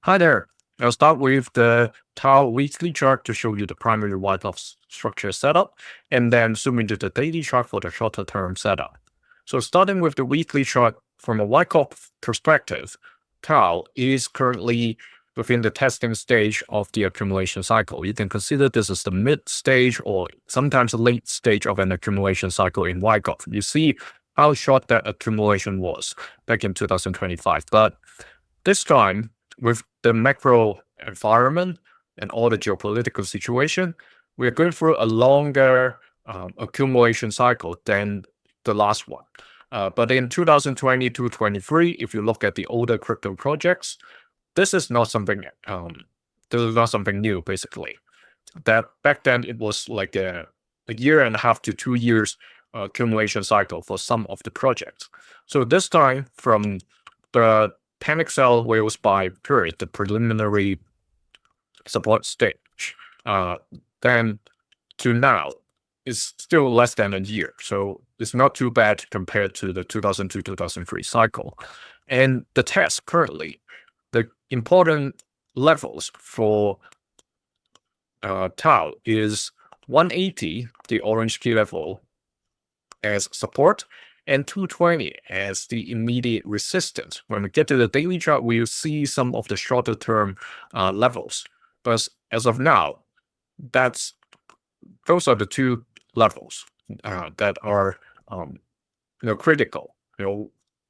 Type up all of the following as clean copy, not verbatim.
Hi there. I'll start with the TAO weekly chart to show you the primary Wyckoff structure setup, and then zoom into the daily chart for the shorter term setup. So starting with the weekly chart, from a Wyckoff perspective, TAO is currently within the testing stage of the accumulation cycle. You can consider this as the mid stage or sometimes the late stage of an accumulation cycle in Wyckoff. You see how short that accumulation was back in 2025. But this time, with the macro environment and all the geopolitical situation, we are going through a longer accumulation cycle than the last one. But in 2022-23, if you look at the older crypto projects, this is not something new, basically. That back then it was like a year and a half to 2 years accumulation cycle for some of the projects. So this time, from the panic sell whales buy period, the preliminary support stage, then to now is still less than a year. So it's not too bad compared to the 2002-2003 cycle. And the test currently, the important levels for TAO is 180, the orange key level, as support, and 220 as the immediate resistance. When we get to the daily chart, we'll see some of the shorter term levels. But as of now, those are the two levels that are critical.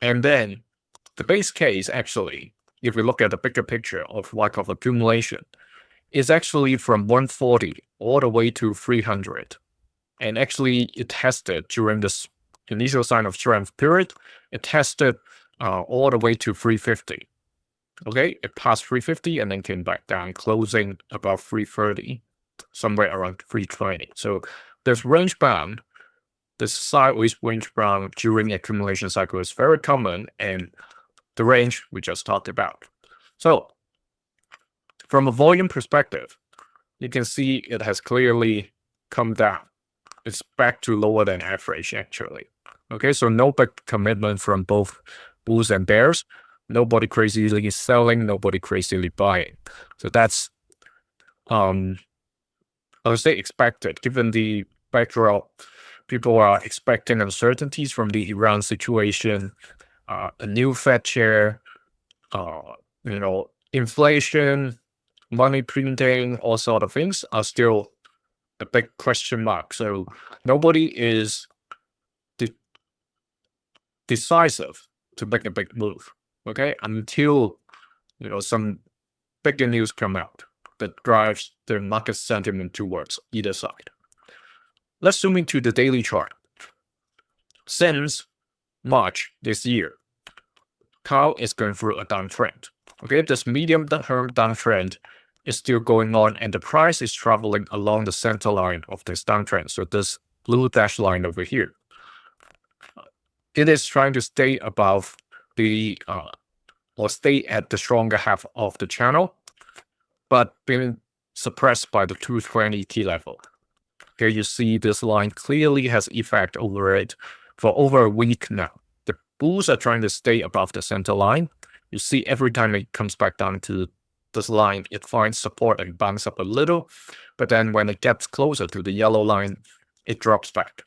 And then the base case, actually, if we look at the bigger picture of Wyckoff accumulation, is actually from 140 all the way to 300. And actually, it tested during this initial sign of strength period, it tested all the way to 350. Okay, it passed 350 and then came back down, closing about 330, somewhere around 320. So there's range bound. This sideways range bound during accumulation cycle is very common, and the range we just talked about. So from a volume perspective, you can see it has clearly come down. It's back to lower than average, actually. Okay, so no big commitment from both bulls and bears. Nobody crazily selling, nobody crazily buying. So that's, I would say, expected, given the backdrop. People are expecting uncertainties from the Iran situation, a new Fed chair, inflation, money printing, all sort of things are still a big question mark. So nobody is decisive to make a big move, okay, until some bigger news come out that drives the market sentiment towards either side. Let's zoom into the daily chart. Since March this year, TAO is going through a downtrend. Okay, this medium-term downtrend is still going on, and the price is traveling along the center line of this downtrend. So this blue dashed line over here, it is trying to stay above the or stay at the stronger half of the channel, but being suppressed by the 220 key level. Here you see this line clearly has effect over it for over a week now. The bulls are trying to stay above the center line. You see every time it comes back down to this line, it finds support and bounces up a little, but then when it gets closer to the yellow line, it drops back.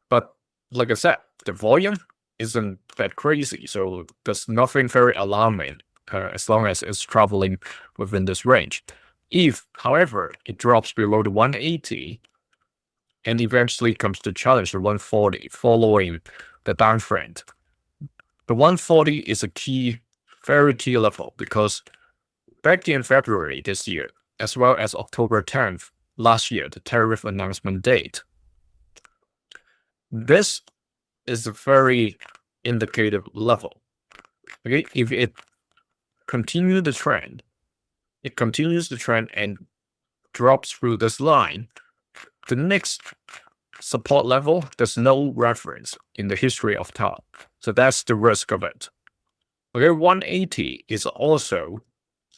But like I said, the volume isn't that crazy, so there's nothing very alarming as long as it's traveling within this range. If, however, it drops below the 180 and eventually comes to challenge the 140 following the downtrend, the 140 is a very key level, because back in February this year, as well as October 10th last year, the tariff announcement date, this is a very indicative level. Okay, if it continues the trend and drops through this line, the next support level, there's no reference in the history of TAO. So that's the risk of it. Okay, 180 is also,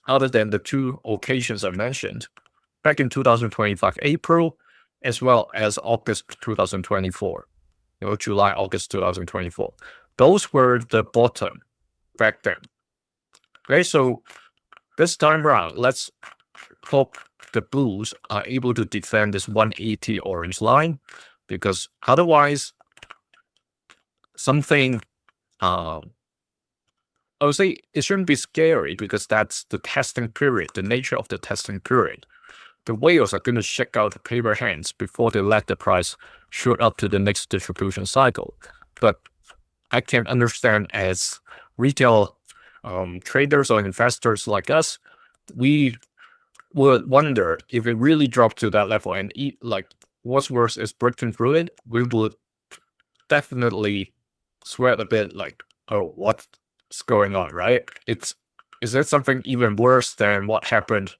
other than the two occasions I mentioned, back in 2025 April, as well as August 2024. July, August 2024. Those were the bottom back then. Okay, so This time around, let's hope the bulls are able to defend this 180 orange line, because otherwise something I would say it shouldn't be scary, because that's the testing period, the nature of the testing period. The whales are going to check out the paper hands before they let the price shoot up to the next distribution cycle. But I can understand, as retail traders or investors like us, we would wonder if it really dropped to that level, and what's worse is breaking through it, we would definitely sweat a bit, like, oh, what's going on, right? Is there something even worse than what happened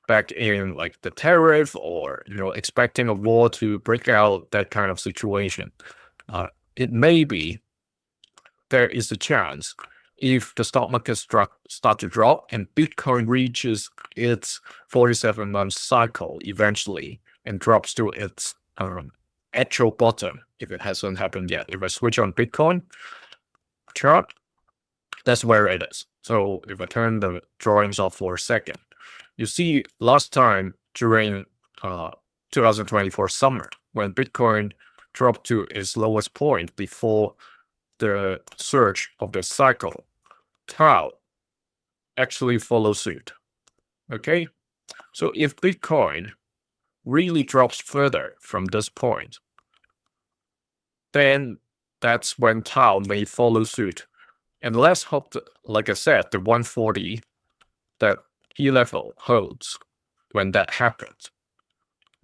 back in like the tariff, or expecting a war to break out, that kind of situation? It may be there is a chance, if the stock market start to drop and Bitcoin reaches its 47-month cycle eventually and drops to its actual bottom, if it hasn't happened yet. If I switch on Bitcoin chart, that's where it is. So if I turn the drawings off for a second, you see last time during 2024 summer, when Bitcoin dropped to its lowest point before the surge of the cycle, TAO actually follows suit. Okay, so if Bitcoin really drops further from this point, then that's when TAO may follow suit. And let's hope that, like I said, the 140, that key level holds when that happens.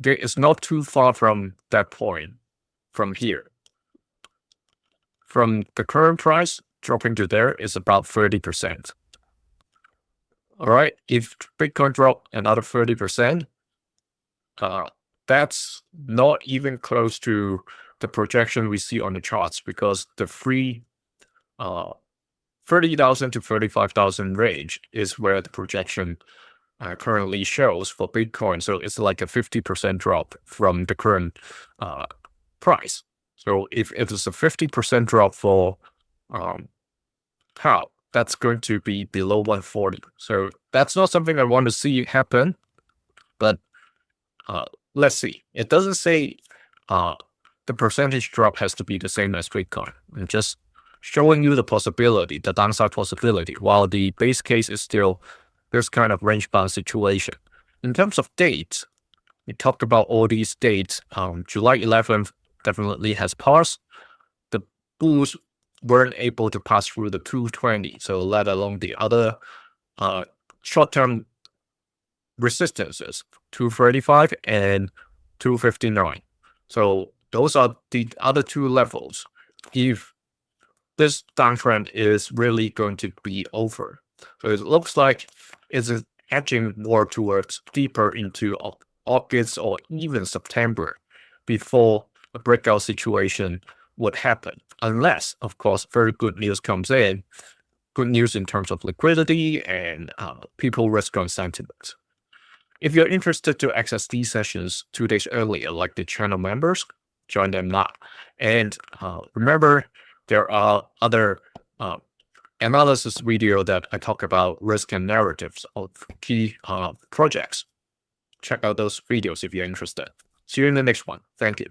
It's not too far from that point from here. From the current price, dropping to there is about 30%. All right, if Bitcoin drop another 30%, that's not even close to the projection we see on the charts, because the free 30,000 to 35,000 range is where the projection currently shows for Bitcoin. So it's like a 50% drop from the current price. So if it is a 50% drop for TAO, that's going to be below 140. So that's not something I want to see happen, but let's see. It doesn't say the percentage drop has to be the same as Bitcoin. I'm just showing you the possibility, the downside possibility, while the base case is still this kind of range bound situation. In terms of dates, we talked about all these dates. July 11th definitely has passed. The bulls weren't able to pass through the 220, so let alone the other short-term resistances, 235 and 259. So those are the other two levels. If this downtrend is really going to be over, so it looks like it's edging more towards deeper into August or even September before a breakout situation would happen, unless, of course, very good news comes in. Good news in terms of liquidity and people risk on sentiment. If you're interested to access these sessions 2 days earlier, like the channel members, join them now. And remember, there are other analysis video that I talk about risk and narratives of key projects. Check out those videos if you're interested. See you in the next one. Thank you.